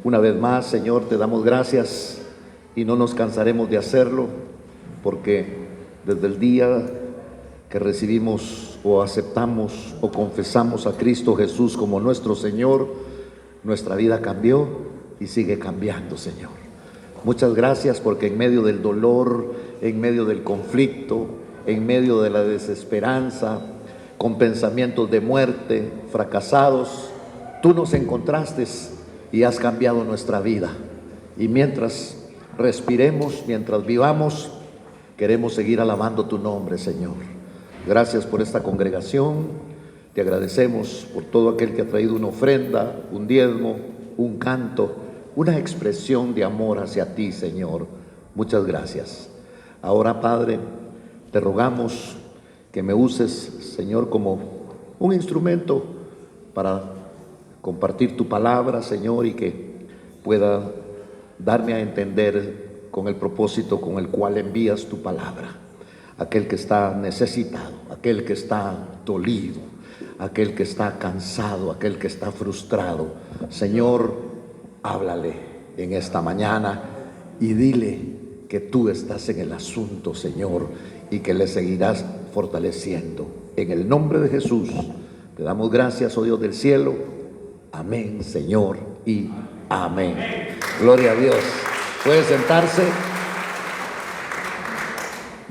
Una vez más, Señor, te damos gracias y no nos cansaremos de hacerlo, porque desde el día que recibimos o aceptamos o confesamos a Cristo Jesús como nuestro Señor, nuestra vida cambió y sigue cambiando, Señor. Muchas gracias, porque en medio del dolor, en medio del conflicto, en medio de la desesperanza, con pensamientos de muerte, fracasados, tú nos encontraste y has cambiado nuestra vida. Y mientras respiremos, mientras vivamos, queremos seguir alabando tu nombre, Señor. Gracias por esta congregación. Te agradecemos por todo aquel que ha traído una ofrenda, un diezmo, un canto, una expresión de amor hacia ti, Señor. Muchas gracias. Ahora, Padre, te rogamos que me uses, Señor, como un instrumento para compartir tu palabra, Señor, y que pueda darme a entender con el propósito con el cual envías tu palabra. Aquel que está necesitado, aquel que está dolido, aquel que está cansado, aquel que está frustrado, Señor, háblale en esta mañana y dile que tú estás en el asunto, Señor, y que le seguirás fortaleciendo. En el nombre de Jesús te damos gracias, oh Dios del cielo. Amén, Señor, y amén. Gloria a Dios. Puede sentarse.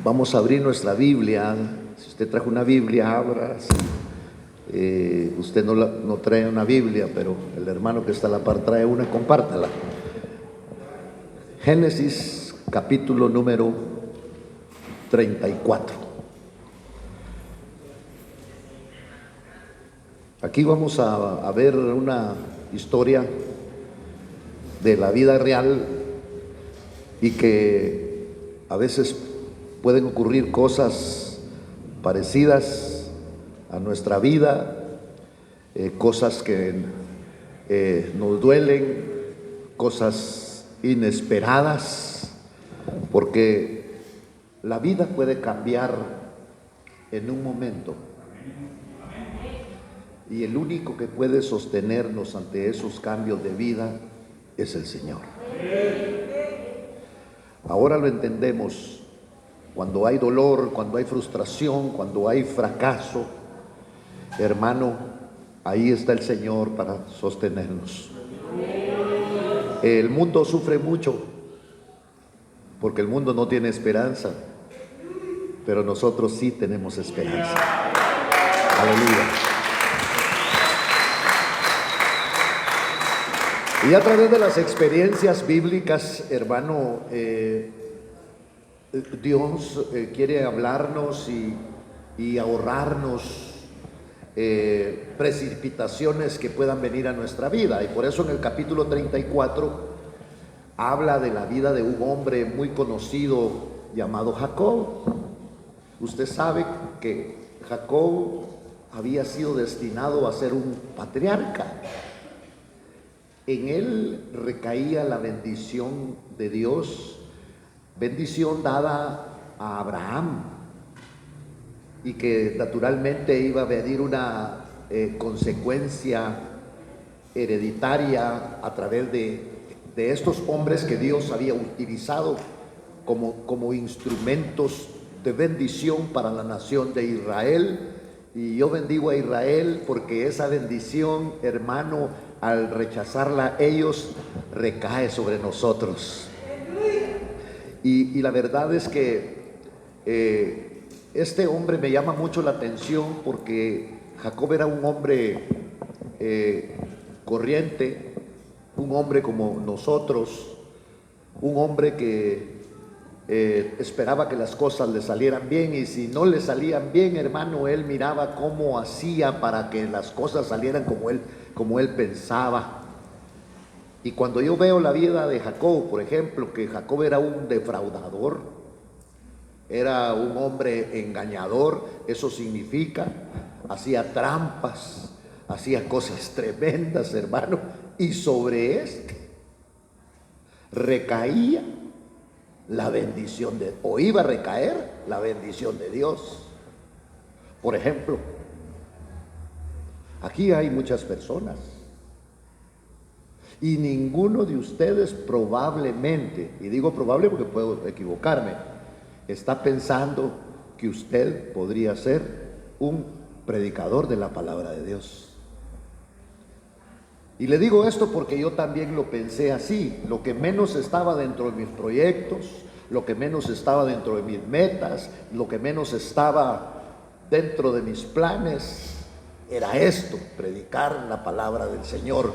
Vamos a abrir nuestra Biblia. Si usted trajo una Biblia, abra. Si usted no trae una Biblia, pero el hermano que está a la par trae una, compártala. Génesis capítulo número 34. Aquí vamos a ver una historia de la vida real, y que a veces pueden ocurrir cosas parecidas a nuestra vida, cosas que nos duelen, cosas inesperadas, porque la vida puede cambiar en un momento. Y el único que puede sostenernos ante esos cambios de vida es el Señor. Ahora lo entendemos. Cuando hay dolor, cuando hay frustración, cuando hay fracaso, hermano, ahí está el Señor para sostenernos. El mundo sufre mucho porque el mundo no tiene esperanza, pero nosotros sí tenemos esperanza. Aleluya. Y a través de las experiencias bíblicas, hermano, Dios quiere hablarnos y ahorrarnos precipitaciones que puedan venir a nuestra vida. Y por eso en el capítulo 34 habla de la vida de un hombre muy conocido llamado Jacob. Usted sabe que Jacob había sido destinado a ser un patriarca. En él recaía la bendición de Dios, bendición dada a Abraham, y que naturalmente iba a venir una consecuencia hereditaria a través de estos hombres que Dios había utilizado como instrumentos de bendición para la nación de Israel. Y yo bendigo a Israel porque esa bendición, hermano, al rechazarla ellos, recae sobre nosotros. Y la verdad es que este hombre me llama mucho la atención, porque Jacob era un hombre corriente, un hombre como nosotros, un hombre que esperaba que las cosas le salieran bien, y si no le salían bien, hermano, él miraba cómo hacía para que las cosas salieran como él pensaba. Y cuando yo veo la vida de Jacob, por ejemplo, que Jacob era un defraudador, era un hombre engañador, eso significa, hacía trampas, hacía cosas tremendas, hermano, y sobre recaía la bendición o iba a recaer la bendición de Dios. Por ejemplo, aquí hay muchas personas Y ninguno de ustedes probablemente, y digo probable porque puedo equivocarme, está pensando que usted podría ser un predicador de la palabra de Dios. Y le digo esto porque yo también lo pensé así. Lo que menos estaba dentro de mis proyectos, lo que menos estaba dentro de mis metas, lo que menos estaba dentro de mis planes, era esto, predicar la palabra del Señor.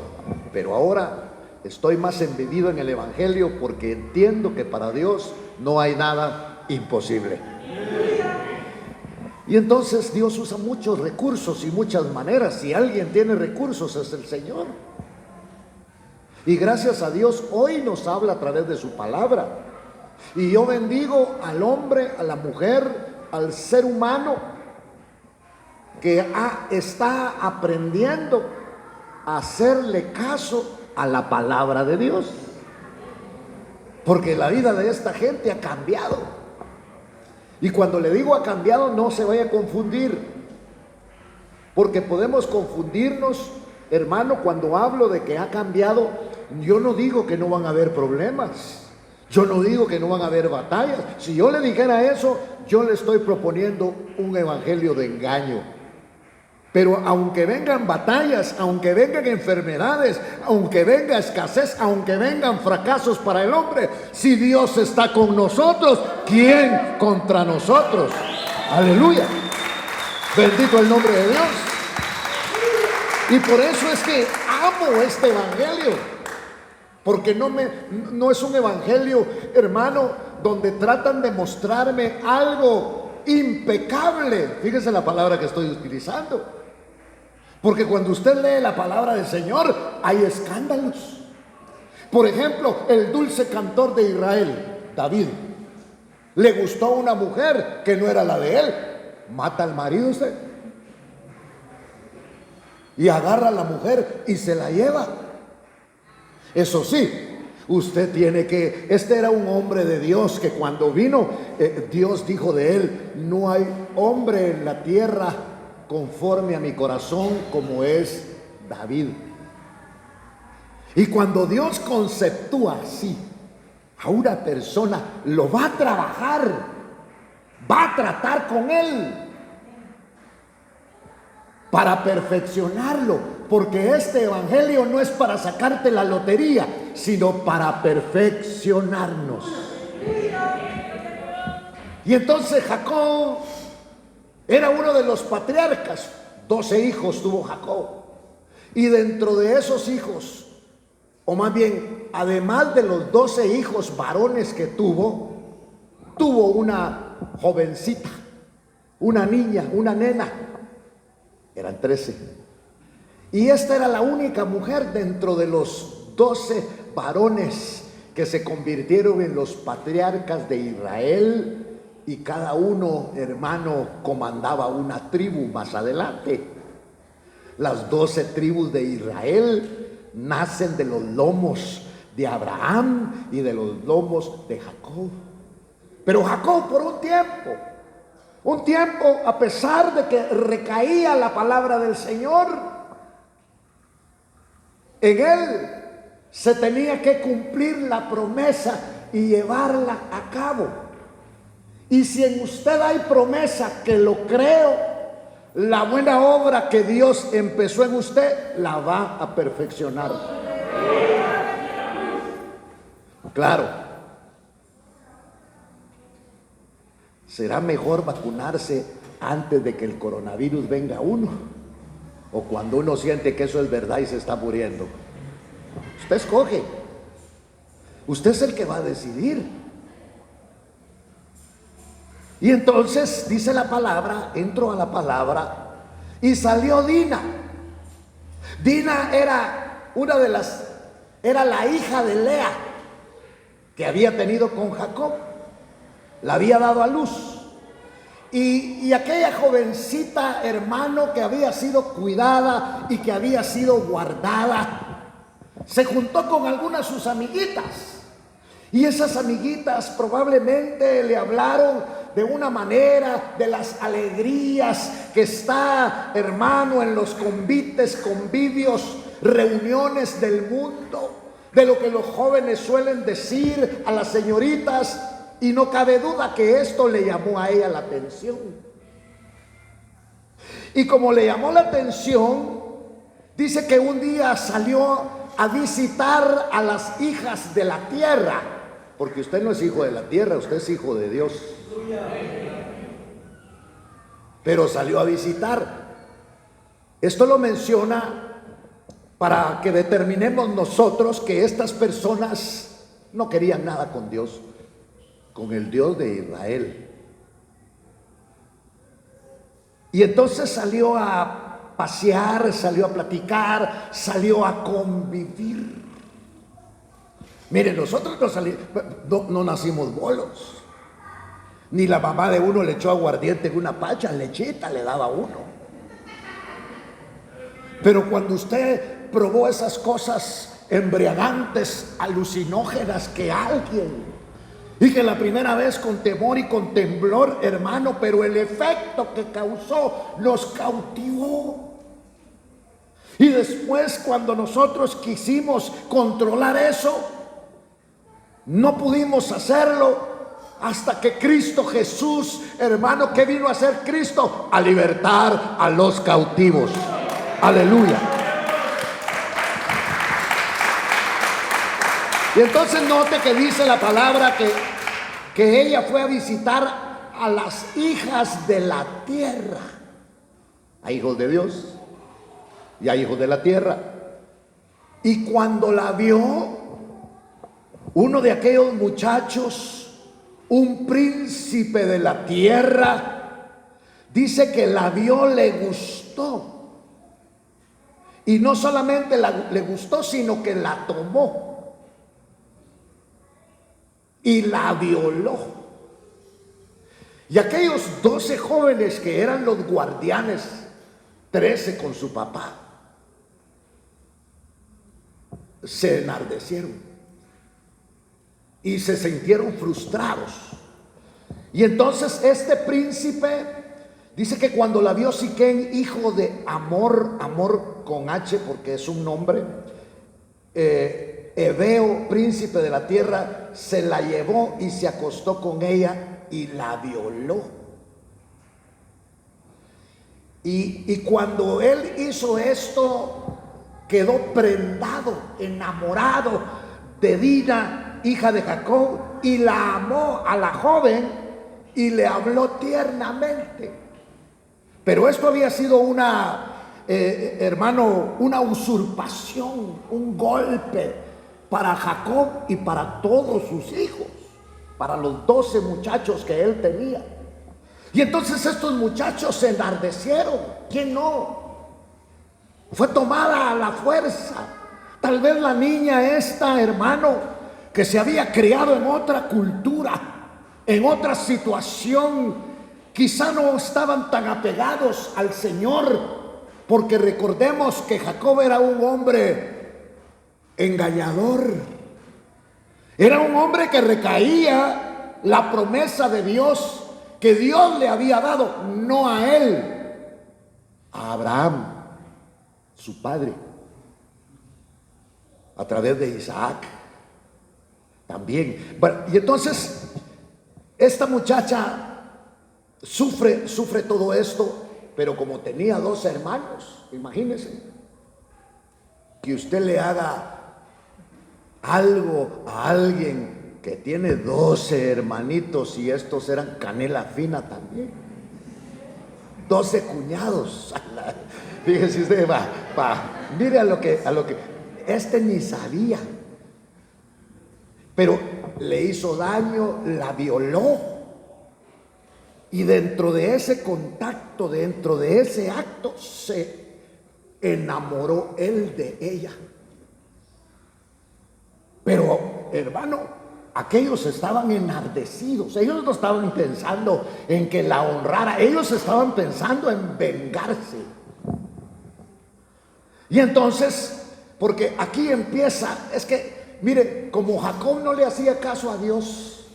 Pero ahora estoy más embebido en el Evangelio porque entiendo que para Dios no hay nada imposible. Y entonces Dios usa muchos recursos y muchas maneras. Si alguien tiene recursos es el Señor. Y gracias a Dios hoy nos habla a través de su palabra. Y yo bendigo al hombre, a la mujer, al ser humano que está aprendiendo a hacerle caso a la palabra de Dios. Porque la vida de esta gente ha cambiado. Y cuando le digo ha cambiado, no se vaya a confundir. Porque podemos confundirnos, hermano, cuando hablo de que ha cambiado. Yo no digo que no van a haber problemas. Yo no digo que no van a haber batallas. Si yo le dijera eso, yo le estoy proponiendo un evangelio de engaño. Pero aunque vengan batallas, aunque vengan enfermedades, aunque venga escasez, aunque vengan fracasos para el hombre, si Dios está con nosotros, ¿quién contra nosotros? Aleluya. Bendito el nombre de Dios. Y por eso es que amo este evangelio. Porque no es un evangelio, hermano, donde tratan de mostrarme algo impecable. Fíjese la palabra que estoy utilizando. Porque cuando usted lee la palabra del Señor, hay escándalos. Por ejemplo, el dulce cantor de Israel, David, le gustó a una mujer que no era la de él. Mata al marido usted. Y agarra a la mujer y se la lleva. Eso sí, usted tiene que... Este era un hombre de Dios que cuando vino, Dios dijo de él: no hay hombre en la tierra conforme a mi corazón como es David. Y cuando Dios conceptúa así a una persona, lo va a trabajar, va a tratar con él para perfeccionarlo, porque este evangelio no es para sacarte la lotería, sino para perfeccionarnos. Y entonces Jacob era uno de los patriarcas. 12 hijos tuvo Jacob. Y dentro de esos hijos, o más bien, además de los 12 hijos varones que tuvo una jovencita, una niña, una nena. Eran 13. Y esta era la única mujer dentro de los 12 varones que se convirtieron en los patriarcas de Israel. Y cada uno, hermano, comandaba una tribu más adelante. Las 12 tribus de Israel nacen de los lomos de Abraham y de los lomos de Jacob. Pero Jacob, por un tiempo, a pesar de que recaía la palabra del Señor, en él se tenía que cumplir la promesa y llevarla a cabo. Y si en usted hay promesa, que lo creo, la buena obra que Dios empezó en usted, la va a perfeccionar. Claro, será mejor vacunarse antes de que el coronavirus venga a uno, o cuando uno siente que eso es verdad y se está muriendo. Usted escoge. Usted es el que va a decidir. Y entonces dice la palabra, entró a la palabra y salió Dina. Dina era era la hija de Lea, que había tenido con Jacob. La había dado a luz. Y aquella jovencita, hermano, que había sido cuidada y que había sido guardada, se juntó con algunas de sus amiguitas. Y esas amiguitas probablemente le hablaron de una manera de las alegrías que está, hermano, en los convites, convivios, reuniones del mundo. de lo que los jóvenes suelen decir a las señoritas, y no cabe duda que esto le llamó a ella la atención. Y como le llamó la atención, dice que un día salió a visitar a las hijas de la tierra, porque usted no es hijo de la tierra, usted es hijo de Dios. Pero salió a visitar. Esto lo menciona para que determinemos nosotros que estas personas no querían nada con Dios, con el Dios de Israel. Y entonces salió a pasear, salió a platicar, salió a convivir. Miren, nosotros no nacimos bolos. Ni la mamá de uno le echó aguardiente en una pacha, lechita le daba a uno. Pero cuando usted probó esas cosas embriagantes, alucinógenas, que alguien, y que la primera vez con temor y con temblor, hermano, pero el efecto que causó nos cautivó. Y después, cuando nosotros quisimos controlar eso, no pudimos hacerlo hasta que Cristo Jesús, hermano, ¿qué vino a hacer Cristo? A libertar a los cautivos. Aleluya. Y entonces note que dice la palabra que ella fue a visitar a las hijas de la tierra. Hay hijos de Dios y hay hijos de la tierra. Y cuando la vio, uno de aquellos muchachos, un príncipe de la tierra, dice que la vio, le gustó. Y no solamente le gustó, sino que la tomó y la violó. Y aquellos 12 jóvenes que eran los guardianes, 13 con su papá, se enardecieron y se sintieron frustrados. Y entonces este príncipe dice que cuando la vio Siquén, hijo de Amor, Amor con H porque es un nombre, Ebeo, príncipe de la tierra, se la llevó y se acostó con ella y la violó. Y cuando él hizo esto, quedó prendado, enamorado de Dina, hija de Jacob, y la amó a la joven y le habló tiernamente. Pero esto había sido hermano, una usurpación, un golpe para Jacob y para todos sus hijos, para los 12 muchachos que él tenía. Y entonces estos muchachos se enardecieron. ¿Quién no? Fue tomada a la fuerza. Tal vez la niña esta, hermano, que se había criado en otra cultura, en otra situación, quizá no estaban tan apegados al Señor, porque recordemos que Jacob era un hombre engañador. Era un hombre que recaía la promesa de Dios que Dios le había dado, no a él, a Abraham, su padre, a través de Isaac también. Bueno, y entonces esta muchacha sufre todo esto, pero como tenía 2 hermanos, imagínense que usted le haga algo a alguien que tiene 12 hermanitos, y estos eran canela fina también, 12 cuñados. Fíjese usted, mire a lo que este ni sabía, pero le hizo daño, la violó, y dentro de ese contacto, dentro de ese acto, se enamoró él de ella. Pero, hermano, aquellos estaban enardecidos. Ellos no estaban pensando en que la honrara, ellos estaban pensando en vengarse. Y entonces, porque aquí empieza, es que, mire, como Jacob no le hacía caso a Dios,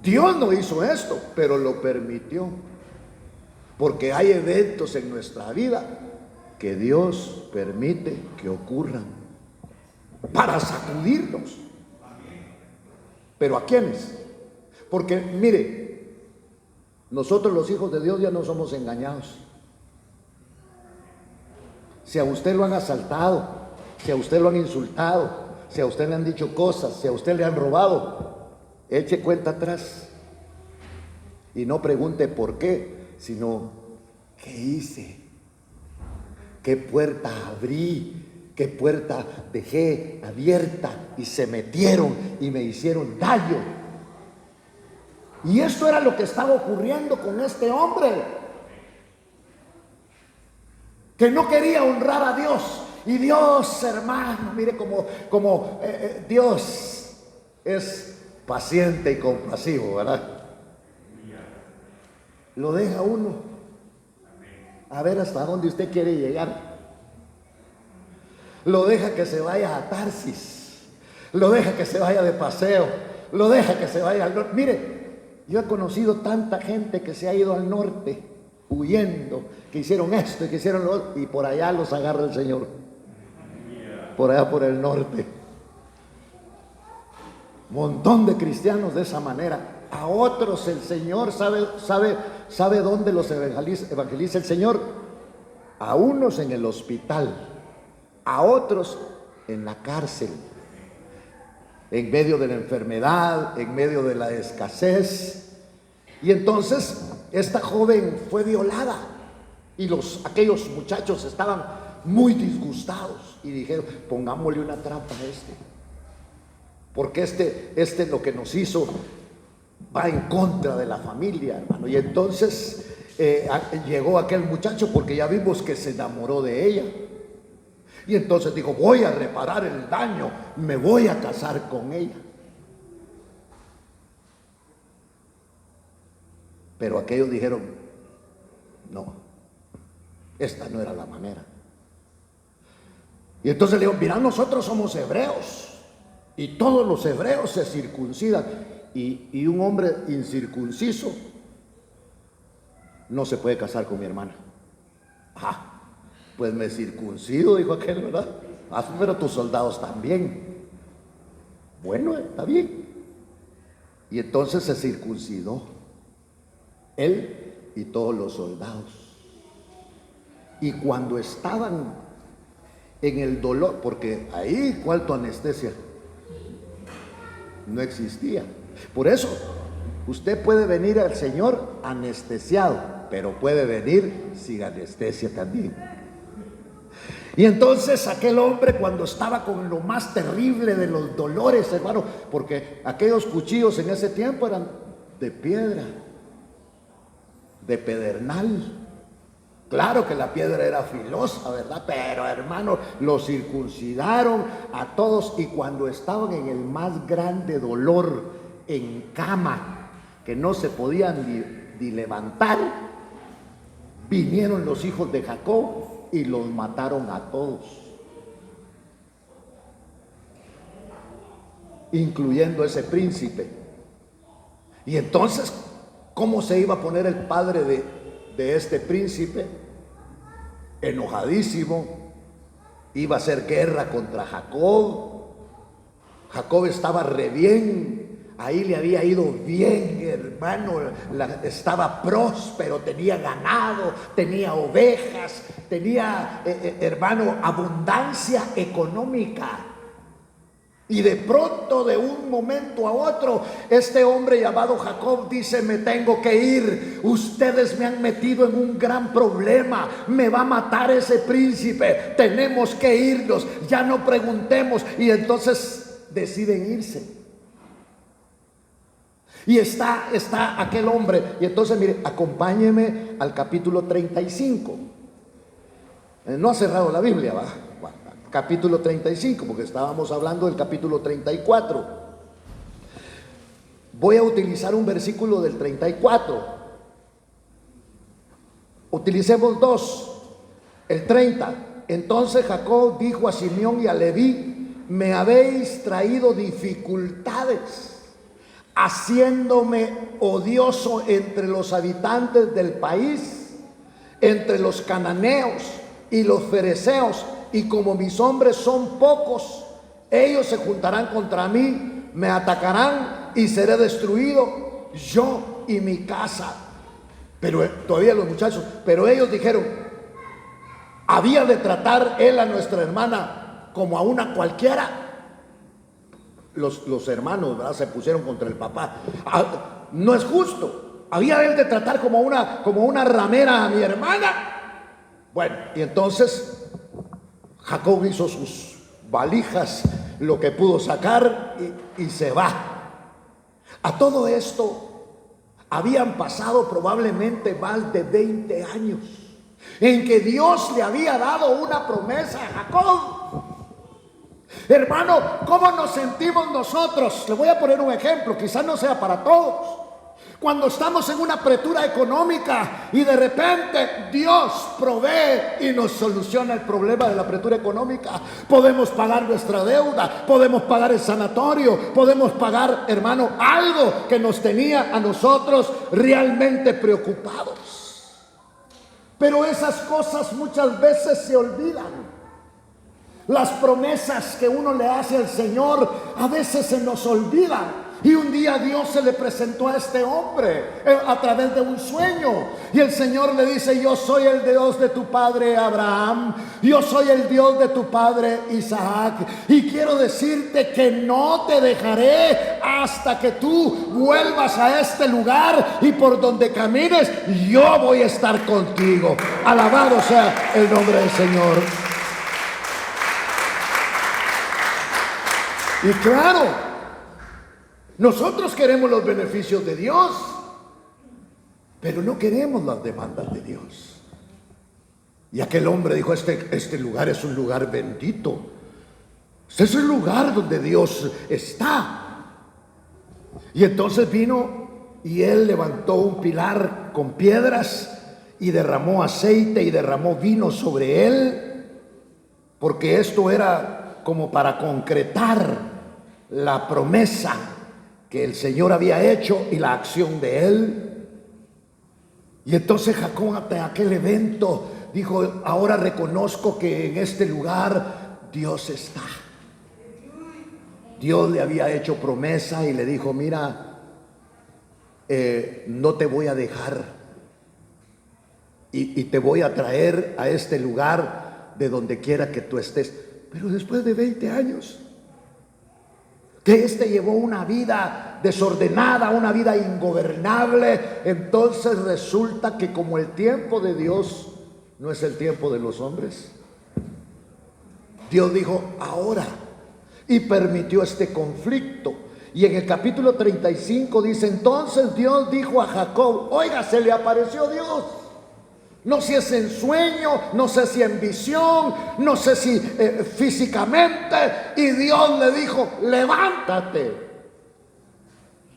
Dios no hizo esto, pero lo permitió. Porque hay eventos en nuestra vida que Dios permite que ocurran. para sacudirnos. ¿Pero a quiénes? Porque mire, nosotros los hijos de Dios ya no somos engañados. Si a usted lo han asaltado, si a usted lo han insultado, si a usted le han dicho cosas, si a usted le han robado, eche cuenta atrás y no pregunte por qué, sino ¿qué hice? ¿Qué puerta abrí? ¿Qué puerta dejé abierta? Y se metieron y me hicieron daño. Y eso era lo que estaba ocurriendo con este hombre, que no quería honrar a Dios. Y Dios, hermano, mire como Dios es paciente y compasivo, ¿verdad? Lo deja uno a ver hasta dónde usted quiere llegar. Lo deja que se vaya a Tarsis, lo deja que se vaya de paseo, lo deja que se vaya al norte. Mire, yo he conocido tanta gente que se ha ido al norte huyendo, que hicieron esto y que hicieron lo otro, y por allá los agarra el Señor, por allá por el norte. Montón de cristianos de esa manera. A otros el Señor sabe dónde los evangeliza el Señor. A unos en el hospital, a otros en la cárcel, en medio de la enfermedad, en medio de la escasez. Y entonces esta joven fue violada y aquellos muchachos estaban muy disgustados y dijeron: pongámosle una trampa a porque este lo que nos hizo va en contra de la familia, hermano. Y entonces llegó aquel muchacho, porque ya vimos que se enamoró de ella, y entonces dijo: voy a reparar el daño, me voy a casar con ella. Pero aquellos dijeron: no, esta no era la manera. Y entonces le dijo: mira, nosotros somos hebreos y todos los hebreos se circuncidan, y un hombre incircunciso no se puede casar con mi hermana. Ah, pues me circuncido, dijo aquel, ¿verdad? Ah, pero tus soldados también. Bueno, está bien. Y entonces se circuncidó él y todos los soldados. Y cuando estaban en el dolor, porque ahí, ¿cuál tu anestesia? No existía. Por eso usted puede venir al Señor anestesiado, pero puede venir sin anestesia también. Y entonces aquel hombre, cuando estaba con lo más terrible de los dolores, hermano, porque aquellos cuchillos en ese tiempo eran de piedra, de pedernal. Claro que la piedra era filosa, ¿verdad? Pero, hermano, los circuncidaron a todos, y cuando estaban en el más grande dolor, en cama, que no se podían ni levantar, vinieron los hijos de Jacob y los mataron a todos, incluyendo ese príncipe. Y entonces, ¿cómo se iba a poner el padre de este príncipe? Enojadísimo, iba a hacer guerra contra Jacob. Jacob estaba re bien, ahí le había ido bien, hermano, estaba próspero, tenía ganado, tenía ovejas, tenía, hermano, abundancia económica. Y de pronto, de un momento a otro, este hombre llamado Jacob dice: me tengo que ir, ustedes me han metido en un gran problema, me va a matar ese príncipe, tenemos que irnos, ya no preguntemos. Y entonces deciden irse. Y está aquel hombre. Y entonces, mire, acompáñeme al capítulo 35. No ha cerrado la Biblia, ¿va? Capítulo 35, porque estábamos hablando del capítulo 34. Voy a utilizar un versículo del 34. Utilicemos dos. El 30. Entonces Jacob dijo a Simeón y a Leví: me habéis traído dificultades, haciéndome odioso entre los habitantes del país, entre los cananeos y los fereceos, y como mis hombres son pocos, ellos se juntarán contra mí, me atacarán y seré destruido, yo y mi casa. Pero todavía los muchachos, pero ellos dijeron, había de tratar él a nuestra hermana como a una cualquiera. Los hermanos, ¿verdad?, se pusieron contra el papá. No es justo. Había él de tratar como una ramera a mi hermana. Bueno, y entonces Jacob hizo sus valijas, lo que pudo sacar, y se va. A todo esto habían pasado probablemente más de 20 años en que Dios le había dado una promesa a Jacob. Hermano, ¿cómo nos sentimos nosotros? Le voy a poner un ejemplo, quizás no sea para todos. Cuando estamos en una apretura económica y de repente Dios provee y nos soluciona el problema de la apretura económica, podemos pagar nuestra deuda, podemos pagar el sanatorio, podemos pagar, hermano, algo que nos tenía a nosotros realmente preocupados. Pero esas cosas muchas veces se olvidan. Las promesas que uno le hace al Señor a veces se nos olvidan. Y un día Dios se le presentó a este hombre a través de un sueño. Y el Señor le dice: yo soy el Dios de tu padre Abraham, yo soy el Dios de tu padre Isaac, y quiero decirte que no te dejaré hasta que tú vuelvas a este lugar, y por donde camines yo voy a estar contigo. Alabado sea el nombre del Señor. Y claro, nosotros queremos los beneficios de Dios, pero no queremos las demandas de Dios. Y aquel hombre dijo: este lugar es un lugar bendito, este es el lugar donde Dios está. Y entonces vino y él levantó un pilar con piedras y derramó aceite y derramó vino sobre él, porque esto era como para concretar la promesa que el Señor había hecho y la acción de él. Y entonces Jacob, ante aquel evento, dijo: ahora reconozco que en este lugar Dios está. Dios le había hecho promesa y le dijo: mira, no te voy a dejar, y te voy a traer a este lugar de donde quiera que tú estés. Pero después de 20 años que llevó una vida desordenada, una vida ingobernable, entonces resulta que como el tiempo de Dios no es el tiempo de los hombres, Dios dijo: ahora, y permitió este conflicto. Y en el capítulo 35 dice: entonces Dios dijo a Jacob, oiga, se le apareció Dios. No sé si es en sueño, no sé si en visión, no sé si físicamente. Y Dios le dijo: levántate,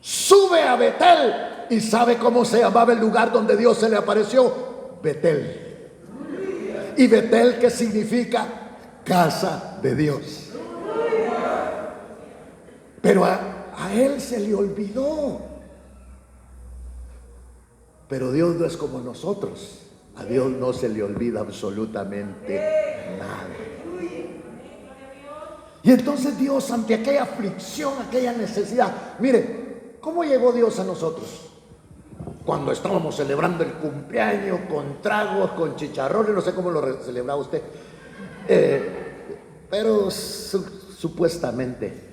sube a Betel. ¿Y sabe cómo se llamaba el lugar donde Dios se le apareció? Betel. ¿Y Betel qué significa? Casa de Dios. Pero a él se le olvidó. Pero Dios no es como nosotros. A Dios no se le olvida absolutamente nada. Y entonces Dios, ante aquella aflicción, aquella necesidad, mire, ¿cómo llegó Dios a nosotros? Cuando estábamos celebrando el cumpleaños, con tragos, con chicharrones, no sé cómo lo celebraba usted, pero supuestamente.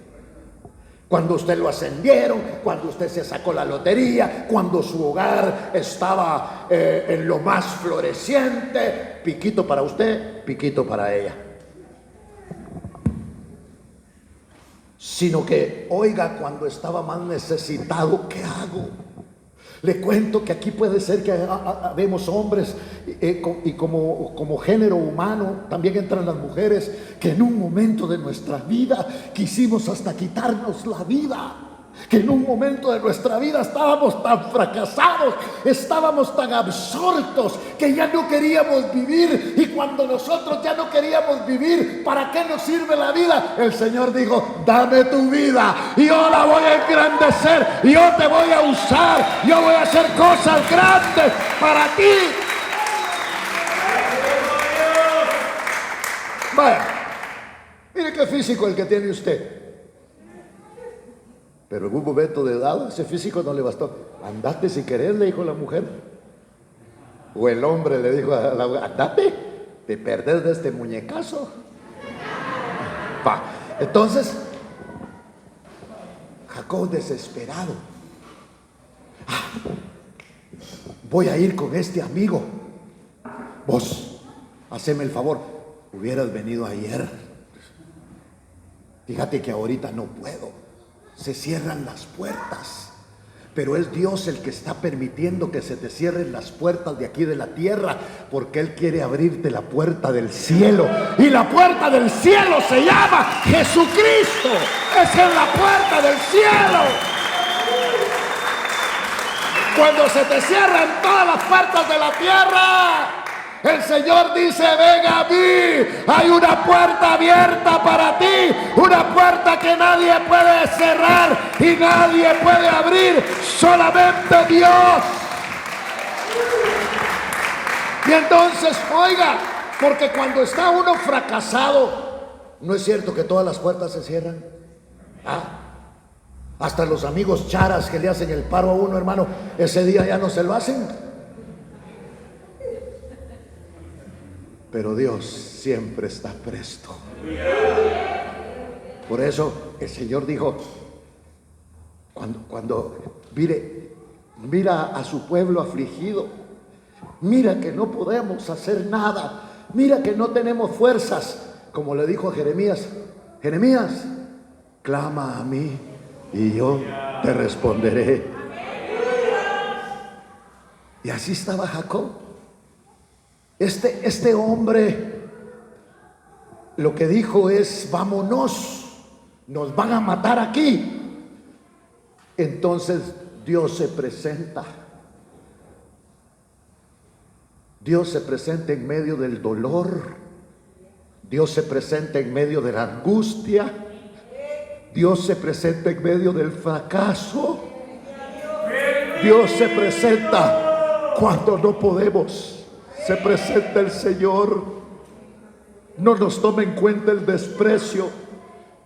Cuando usted lo ascendieron, cuando usted se sacó la lotería, cuando su hogar estaba en lo más floreciente, piquito para usted, piquito para ella. Sino que, oiga, cuando estaba más necesitado, ¿qué hago? Le cuento que aquí puede ser que vemos hombres y como género humano también entran las mujeres, que en un momento de nuestra vida quisimos hasta quitarnos la vida, que en un momento de nuestra vida estábamos tan fracasados, estábamos tan absortos que ya no queríamos vivir. Y cuando nosotros ya no queríamos vivir, ¿para qué nos sirve la vida? El Señor dijo: dame tu vida, yo la voy a engrandecer, yo te voy a usar, yo voy a hacer cosas grandes para ti. Bueno, Mire qué físico el que tiene usted. Pero en un momento de dado ese físico no le bastó. Andate si querés, le dijo la mujer. O el hombre le dijo a la mujer, andate, te perdés de este muñecazo. Entonces, Jacob desesperado. Voy a ir con este amigo. Vos, haceme el favor, hubieras venido ayer. Fíjate que ahorita no puedo. Se cierran las puertas. Pero es Dios el que está permitiendo que se te cierren las puertas de aquí de la tierra, porque Él quiere abrirte la puerta del cielo. Y la puerta del cielo se llama Jesucristo. Esa es la puerta del cielo. Cuando se te cierran todas las puertas de la tierra, el Señor dice, ven a mí, hay una puerta abierta para ti, una puerta que nadie puede cerrar y nadie puede abrir, solamente Dios. Y entonces, oiga, porque cuando está uno fracasado, ¿no es cierto que todas las puertas se cierran? Hasta los amigos charas que le hacen el paro a uno, hermano, ese día ya no se lo hacen. Pero Dios siempre está presto. Por eso el Señor dijo, cuando mira a su pueblo afligido, mira que no podemos hacer nada, mira que no tenemos fuerzas, como le dijo a Jeremías, Jeremías, clama a mí y yo te responderé. Y así estaba Jacob. Este hombre lo que dijo es, vámonos, nos van a matar aquí. Entonces Dios se presenta. Dios se presenta en medio del dolor. Dios se presenta en medio de la angustia. Dios se presenta en medio del fracaso. Dios se presenta cuando no podemos. Se presenta el Señor. No nos toma en cuenta el desprecio,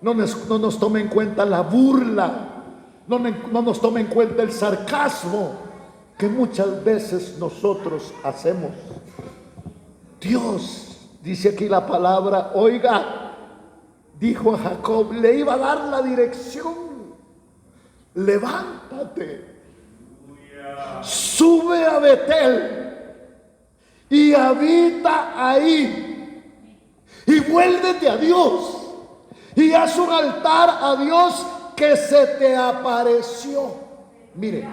no nos toma en cuenta la burla, no nos toma en cuenta el sarcasmo que muchas veces nosotros hacemos. Dios, dice aquí la palabra, oiga, dijo a Jacob, le iba a dar la dirección: levántate, sube a Betel y habita ahí, y vuélvete a Dios y haz un altar a Dios que se te apareció. Mire,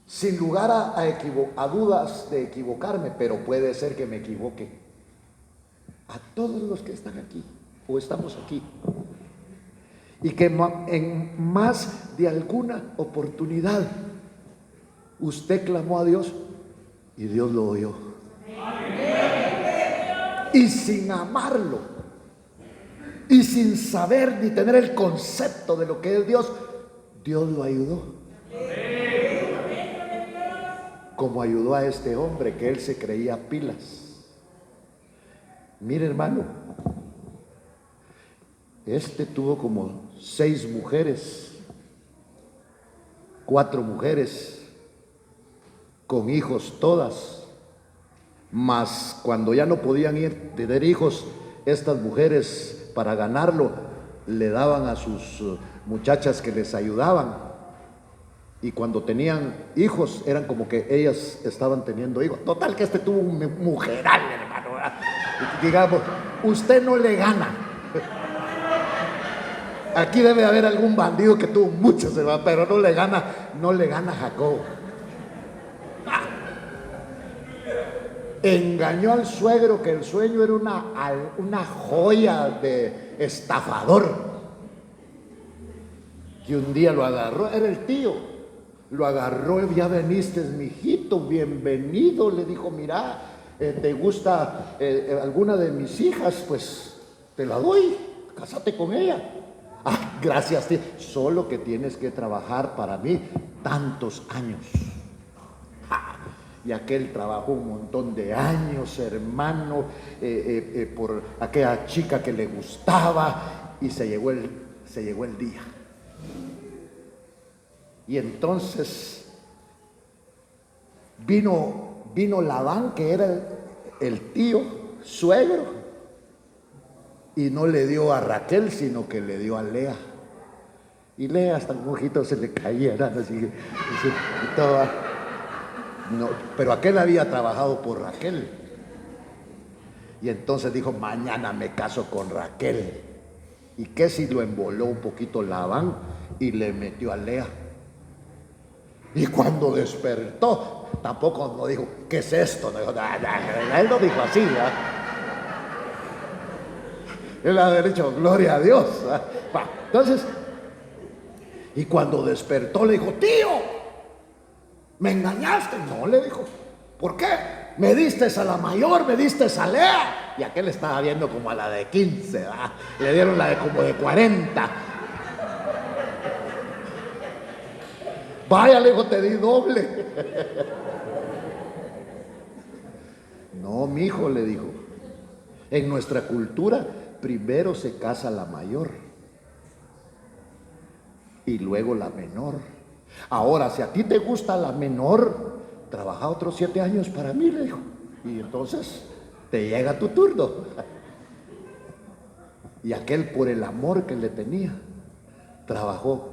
sin lugar a dudas de equivocarme, pero puede ser que me equivoque, a todos los que están aquí o estamos aquí y que en más de alguna oportunidad usted clamó a Dios y Dios lo oyó, y sin amarlo y sin saber ni tener el concepto de lo que es Dios, Dios lo ayudó, como ayudó a este hombre que él se creía pilas. Mire, hermano, este tuvo como 6 mujeres, 4 mujeres con hijos todas, mas cuando ya no podían tener hijos, estas mujeres para ganarlo le daban a sus muchachas que les ayudaban, y cuando tenían hijos eran como que ellas estaban teniendo hijos. Total que este tuvo un mujeral, hermano, ¿verdad? Digamos, usted no le gana. Aquí debe haber algún bandido que tuvo muchos, pero no le gana Jacob. Engañó al suegro, que el sueño era una joya de estafador, que un día lo agarró, era el tío, lo agarró: ya veniste, mijito, bienvenido. Le dijo: mira, ¿te gusta alguna de mis hijas? Pues te la doy, cásate con ella. Ah, gracias, tío, solo que tienes que trabajar para mí tantos años. Y aquel trabajó un montón de años, hermano, por aquella chica que le gustaba, y se llegó el día. Y entonces vino Labán, que era el tío, suegro, y no le dio a Raquel, sino que le dio a Lea. Y Lea hasta un ojito se le caía, ¿no? Así toda. No, pero aquel había trabajado por Raquel. Y entonces dijo, mañana me caso con Raquel. ¿Y qué si lo envoló un poquito Labán y le metió a Lea? Y cuando despertó, tampoco no dijo, ¿qué es esto? No dijo, él no dijo así, ¿verdad? Él ha dicho, gloria a Dios. Entonces, y cuando despertó le dijo, tío, ¿me engañaste? No, le dijo. ¿Por qué? Me diste a la mayor, me diste a Lea. Y aquel estaba viendo como a la de 15, ¿verdad? Le dieron la de como de 40. Vaya, le dijo, te di doble. No, mijo, le dijo. En nuestra cultura, primero se casa la mayor y luego la menor. Ahora, si a ti te gusta la menor, trabaja otros 7 años para mí, le dijo. Y entonces te llega tu turno. Y aquel, por el amor que le tenía, trabajó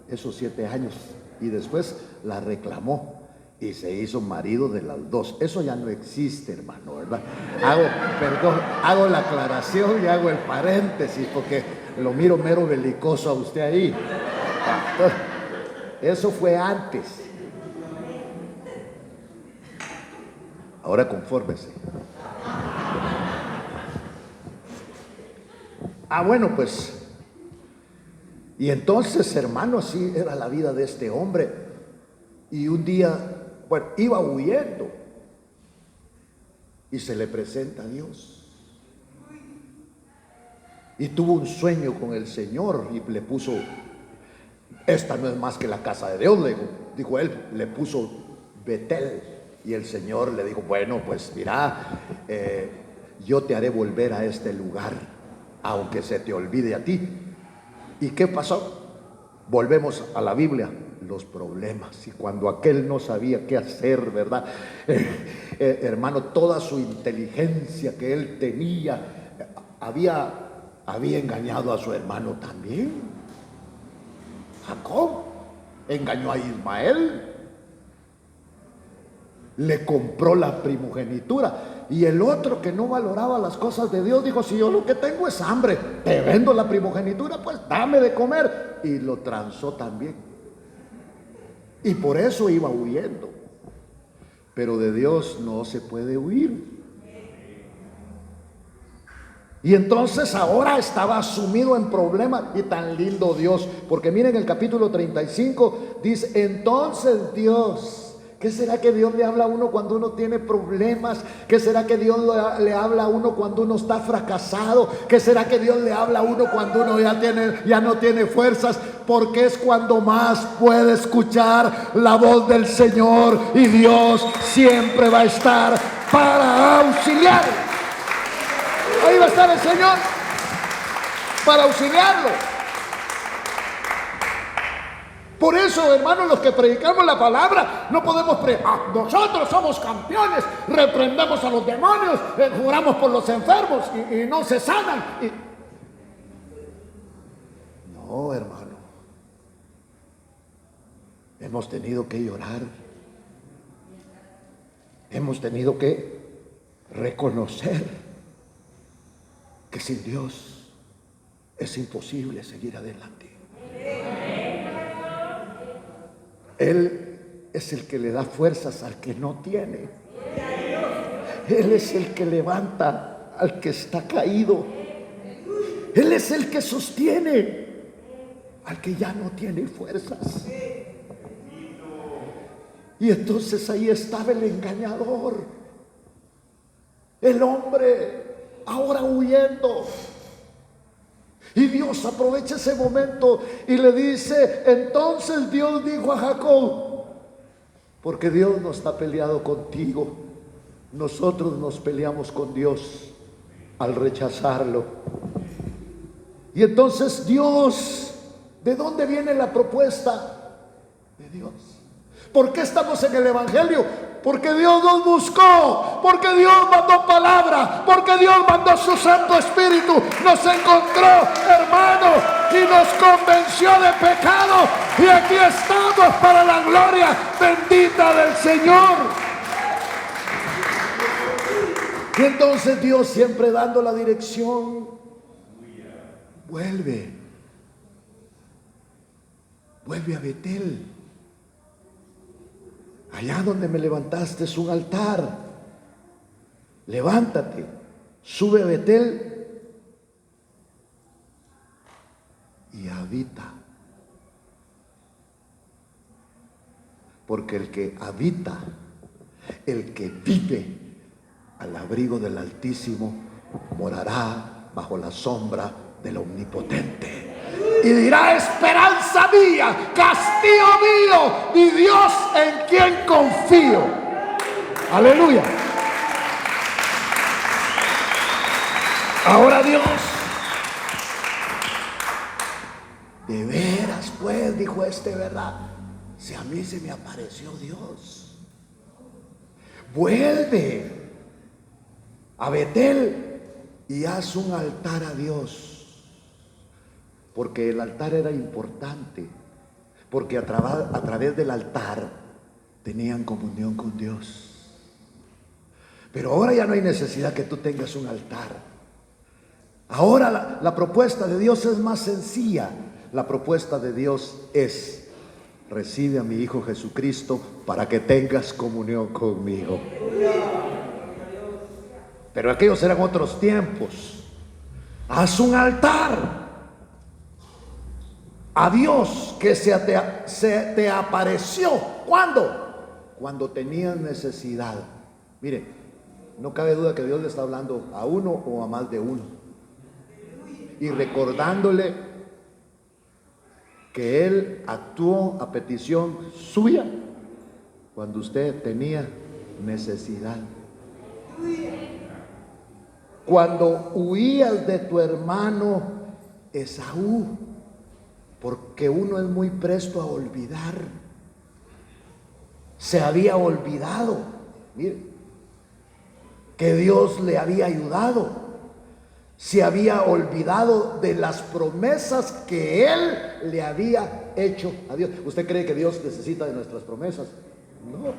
esos 7 años y después la reclamó y se hizo marido de las dos. Eso ya no existe, hermano, ¿verdad? Hago la aclaración y hago el paréntesis porque lo miro mero belicoso a usted ahí. Entonces, eso fue antes. Ahora confórmese. Bueno, pues. Y entonces, hermano, así era la vida de este hombre. Y un día, bueno, iba huyendo y se le presenta a Dios. Y tuvo un sueño con el Señor y le puso, esta no es más que la casa de Dios, dijo él, le puso Betel. Y el Señor le dijo, bueno, pues mira, yo te haré volver a este lugar, aunque se te olvide a ti. ¿Y qué pasó? Volvemos a la Biblia, los problemas. Y cuando aquel no sabía qué hacer, ¿verdad? Hermano, toda su inteligencia que él tenía, había engañado a su hermano también. Jacob engañó a Ismael, le compró la primogenitura. Y el otro, que no valoraba las cosas de Dios, dijo, si yo lo que tengo es hambre, te vendo la primogenitura, pues dame de comer. Y lo transó también. Y por eso iba huyendo. Pero de Dios no se puede huir. Y entonces ahora estaba sumido en problemas. Y tan lindo Dios, porque miren el capítulo 35, dice, entonces Dios, ¿qué será que Dios le habla a uno cuando uno tiene problemas? ¿Qué será que Dios le habla a uno cuando uno está fracasado? ¿Qué será que Dios le habla a uno cuando uno ya no tiene fuerzas? Porque es cuando más puede escuchar la voz del Señor, y Dios siempre va a estar para auxiliar. Ahí va a estar el Señor para auxiliarlo. Por eso, hermanos, los que predicamos la palabra, no podemos nosotros somos campeones, reprendemos a los demonios, juramos por los enfermos y no se sanan. No, hermano. Hemos tenido que llorar. Hemos tenido que reconocer que sin Dios es imposible seguir adelante. Él es el que le da fuerzas al que no tiene. Él es el que levanta al que está caído. Él es el que sostiene al que ya no tiene fuerzas. Y entonces ahí estaba el engañador, el hombre ahora huyendo. Y Dios aprovecha ese momento y le dice, entonces Dios dijo a Jacob, Porque Dios no está peleado contigo. Nosotros nos peleamos con Dios al rechazarlo. Y entonces Dios, ¿de dónde viene la propuesta? De Dios. ¿Por qué estamos en el Evangelio? Porque Dios nos buscó, porque Dios mandó palabra, porque Dios mandó su Santo Espíritu, nos encontró, hermano, y nos convenció de pecado. Y aquí estamos para la gloria bendita del Señor. Y entonces Dios, siempre dando la dirección, vuelve a Betel. Allá donde me levantaste es un altar. Levántate, sube a Betel y habita. Porque el que habita, el que vive al abrigo del Altísimo, morará bajo la sombra del Omnipotente. Y dirá: esperanza mía, castillo mío, mi Dios en quien confío. Aleluya. Ahora Dios, de veras pues, dijo ¿verdad? Si a mí se me apareció Dios, vuelve a Betel y haz un altar a Dios. Porque el altar era importante, porque a través del altar tenían comunión con Dios. Pero ahora ya no hay necesidad que tú tengas un altar. Ahora la propuesta de Dios es más sencilla. La propuesta de Dios es: recibe a mi Hijo Jesucristo para que tengas comunión conmigo. Pero aquellos eran otros tiempos. Haz un altar a Dios que se te apareció. ¿Cuándo? Cuando tenías necesidad. Mire, no cabe duda que Dios le está hablando a uno o a más de uno, y recordándole que Él actuó a petición suya cuando usted tenía necesidad. Cuando huías de tu hermano Esaú, porque uno es muy presto a olvidar. Se había olvidado, mire, que Dios le había ayudado. Se había olvidado de las promesas que Él le había hecho a Dios. ¿Usted cree que Dios necesita de nuestras promesas? No.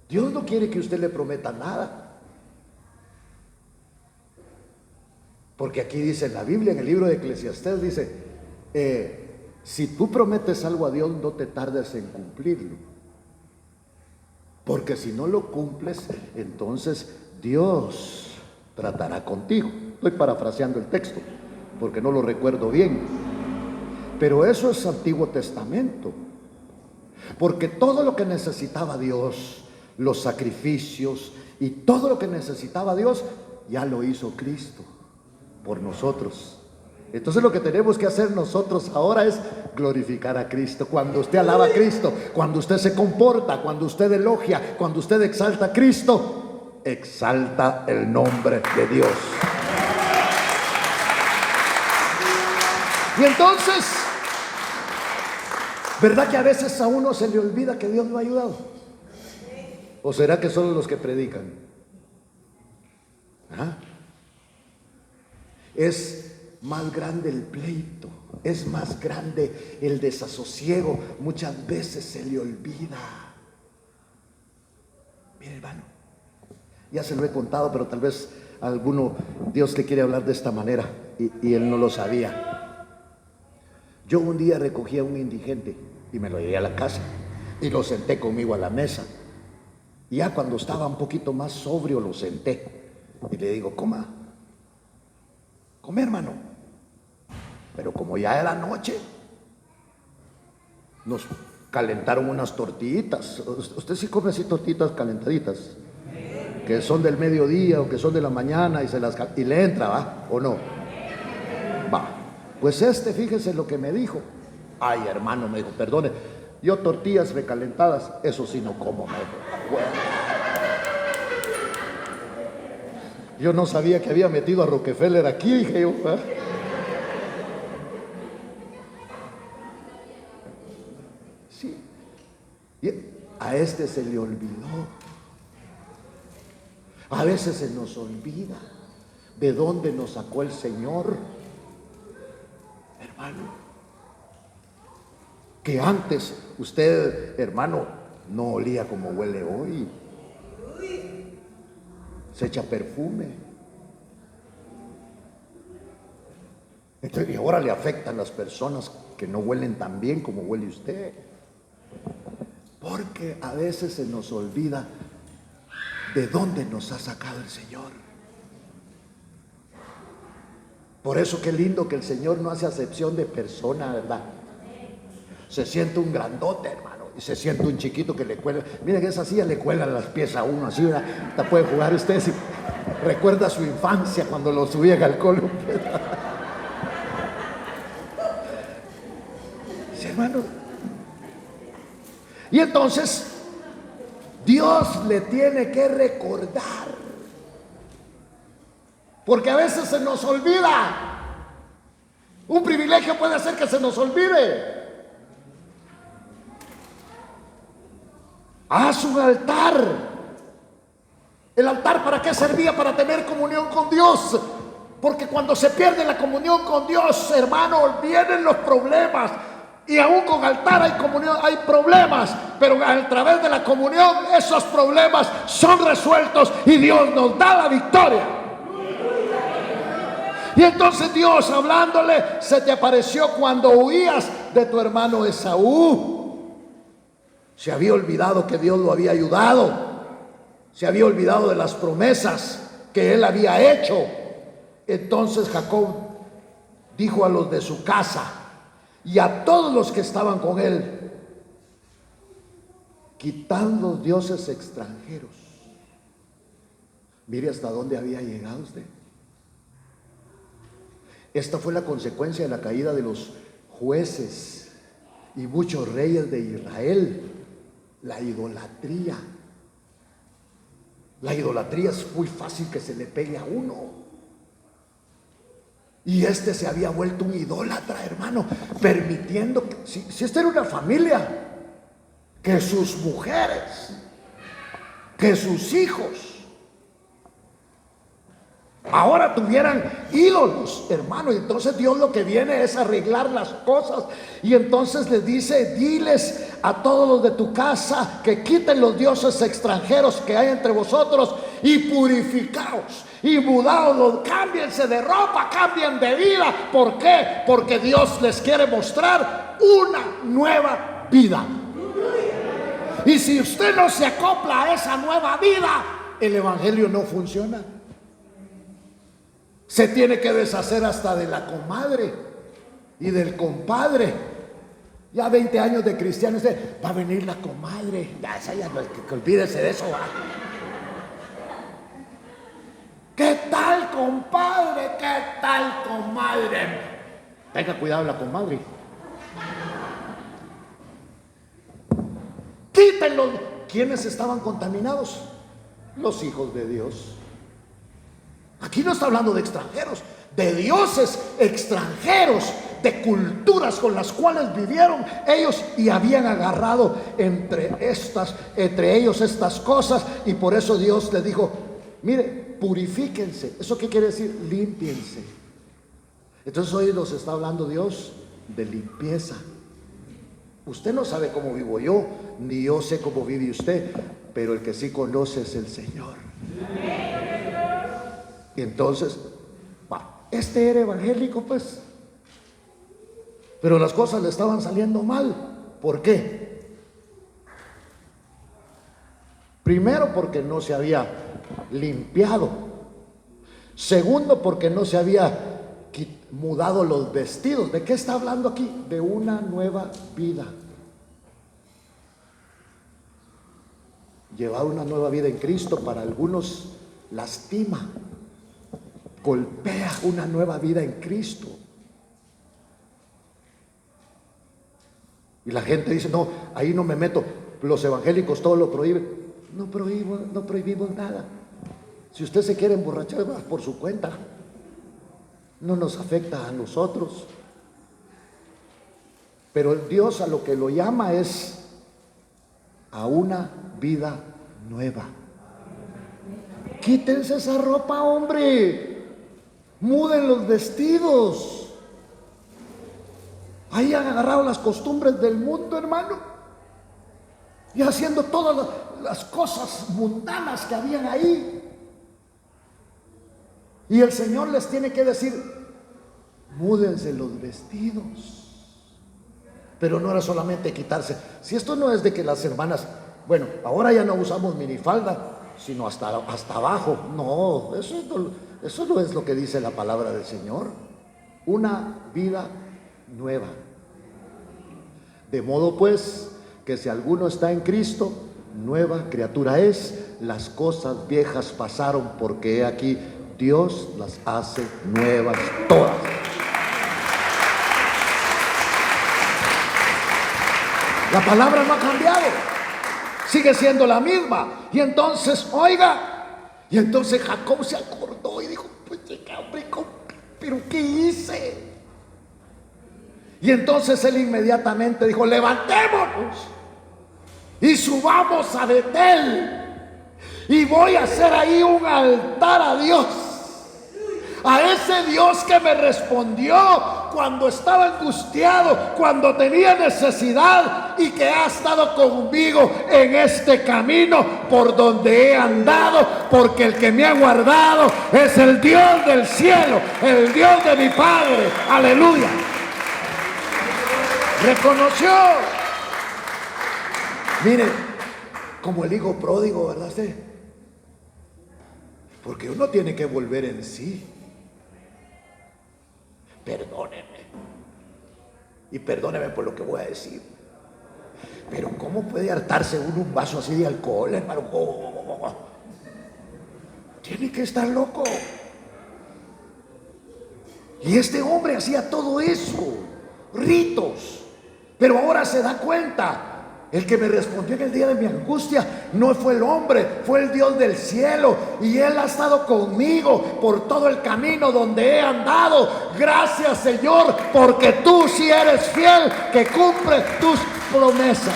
Dios no quiere que usted le prometa nada. Porque aquí dice en la Biblia, en el libro de Eclesiastés, dice: si tú prometes algo a Dios, no te tardes en cumplirlo. Porque si no lo cumples, entonces Dios tratará contigo. Estoy parafraseando el texto, porque no lo recuerdo bien. Pero eso es Antiguo Testamento. Porque todo lo que necesitaba Dios, los sacrificios y todo lo que necesitaba Dios, ya lo hizo Cristo por nosotros. Entonces lo que tenemos que hacer nosotros ahora es glorificar a Cristo. Cuando usted alaba a Cristo, cuando usted se comporta, cuando usted elogia, cuando usted exalta a Cristo, exalta el nombre de Dios. Y entonces, ¿verdad que a veces a uno se le olvida que Dios lo ha ayudado? ¿O será que solo los que predican? ¿Ah? Es más grande el pleito, es más grande el desasosiego. Muchas veces se le olvida. Mire, hermano, ya se lo he contado, pero tal vez a alguno Dios le quiere hablar de esta manera y él no lo sabía. Yo un día recogí a un indigente y me lo llevé a la casa y lo senté conmigo a la mesa. Y ya cuando estaba un poquito más sobrio lo senté y le digo: come hermano. Pero como ya era noche, nos calentaron unas tortillitas. Usted sí come así tortitas calentaditas, que son del mediodía o que son de la mañana, y le entra, ¿va? ¿O no? Va. Pues fíjese lo que me dijo. Ay, hermano, me dijo, perdone, Yo tortillas recalentadas, eso sí no como. Bueno. Yo no sabía que había metido a Rockefeller aquí, dije yo. Sí. Y a este se le olvidó. A veces se nos olvida de dónde nos sacó el Señor, hermano. Que antes usted, hermano, no olía como huele hoy. Se echa perfume. Entonces, y ahora le afectan las personas que no huelen tan bien como huele usted. Porque a veces se nos olvida de dónde nos ha sacado el Señor. Por eso qué lindo que el Señor no hace acepción de persona, ¿verdad? Se siente un grandote, hermano, y se siente un chiquito que le cuelga. Miren, esa silla le cuelgan las piezas a uno, así, ¿verdad? La puede jugar usted si recuerda su infancia cuando lo subían al columpio. Sí, hermano. Y entonces Dios le tiene que recordar, porque a veces se nos olvida. Un privilegio puede hacer que se nos olvide. Haz un altar. ¿El altar para qué servía? Para tener comunión con Dios. Porque cuando se pierde la comunión con Dios, hermano, vienen los problemas. Y aún con altar hay comunión, hay problemas, pero a través de la comunión esos problemas son resueltos y Dios nos da la victoria. Y entonces Dios, hablándole, se te apareció cuando huías de tu hermano Esaú. Se había olvidado que Dios lo había ayudado. Se había olvidado de las promesas que él había hecho. Entonces Jacob dijo a los de su casa y a todos los que estaban con él: quitad los dioses extranjeros. Mire hasta dónde había llegado usted. Esta fue la consecuencia de la caída de los jueces y muchos reyes de Israel. La idolatría. La idolatría es muy fácil que se le pegue a uno. Y este se había vuelto un idólatra, hermano, permitiendo que, si esta era una familia, que sus mujeres, que sus hijos ahora tuvieran ídolos, hermano. Y entonces Dios lo que viene es arreglar las cosas. Y entonces les dice: diles a todos los de tu casa que quiten los dioses extranjeros que hay entre vosotros y purificaos y mudaos, cámbiense de ropa, cambien de vida. ¿Por qué? Porque Dios les quiere mostrar una nueva vida. Y si usted no se acopla a esa nueva vida, el evangelio no funciona. Se tiene que deshacer hasta de la comadre y del compadre. Ya 20 años de cristiano, va a venir la comadre. Ya que olvídese de eso. ¿Qué tal, compadre? ¿Qué tal, comadre? Tenga cuidado la comadre. Quítenlo. ¿Quiénes estaban contaminados? Los hijos de Dios. Aquí no está hablando de extranjeros, de dioses extranjeros, de culturas con las cuales vivieron ellos y habían agarrado entre ellos estas cosas. Y por eso Dios les dijo: mire, purifíquense. ¿Eso qué quiere decir? Límpiense. Entonces hoy nos está hablando Dios de limpieza. Usted no sabe cómo vivo yo, ni yo sé cómo vive usted, pero el que sí conoce es el Señor. Y entonces, este era evangélico, pues, pero las cosas le estaban saliendo mal. ¿Por qué? Primero, porque no se había limpiado. Segundo, porque no se había mudado los vestidos. ¿De qué está hablando aquí? De una nueva vida. Llevar una nueva vida en Cristo para algunos lastima, golpea. Una nueva vida en Cristo. Y la gente dice, no, ahí no me meto. Los evangélicos todo lo prohíben. No prohibimos nada. Si usted se quiere emborrachar, va por su cuenta. No nos afecta a nosotros. Pero Dios a lo que lo llama es a una vida nueva. Quítense esa ropa, hombre. Muden los vestidos. Ahí han agarrado las costumbres del mundo, hermano, y haciendo todas las cosas mundanas que habían ahí. Y el Señor les tiene que decir, múdense los vestidos. Pero no era solamente quitarse. Si esto no es de que las hermanas, bueno, ahora ya no usamos minifalda, sino hasta abajo. No, eso no es lo que dice la palabra del Señor. Una vida nueva. De modo pues que si alguno está en Cristo, nueva criatura es. Las cosas viejas pasaron, porque he aquí Dios las hace nuevas todas. La palabra no ha cambiado, sigue siendo la misma. Y entonces, oiga, y entonces Jacob se acordó y dijo, pues hombre, pero ¿qué hice? Y entonces él inmediatamente dijo, levantémonos y subamos a Betel, y voy a hacer ahí un altar a Dios, a ese Dios que me respondió cuando estaba angustiado, cuando tenía necesidad, y que ha estado conmigo en este camino por donde he andado, porque el que me ha guardado es el Dios del cielo, el Dios de mi Padre. Aleluya. Reconoció. Mire, como el hijo pródigo, ¿verdad usted? Porque uno tiene que volver en sí. Perdóneme. Y perdóneme por lo que voy a decir. Pero ¿cómo puede hartarse uno un vaso así de alcohol, hermano? Tiene que estar loco. Y este hombre hacía todo eso, ritos. Pero ahora se da cuenta, el que me respondió en el día de mi angustia no fue el hombre, fue el Dios del cielo. Y Él ha estado conmigo por todo el camino donde he andado. Gracias, Señor, porque tú sí eres fiel, que cumple tus promesas.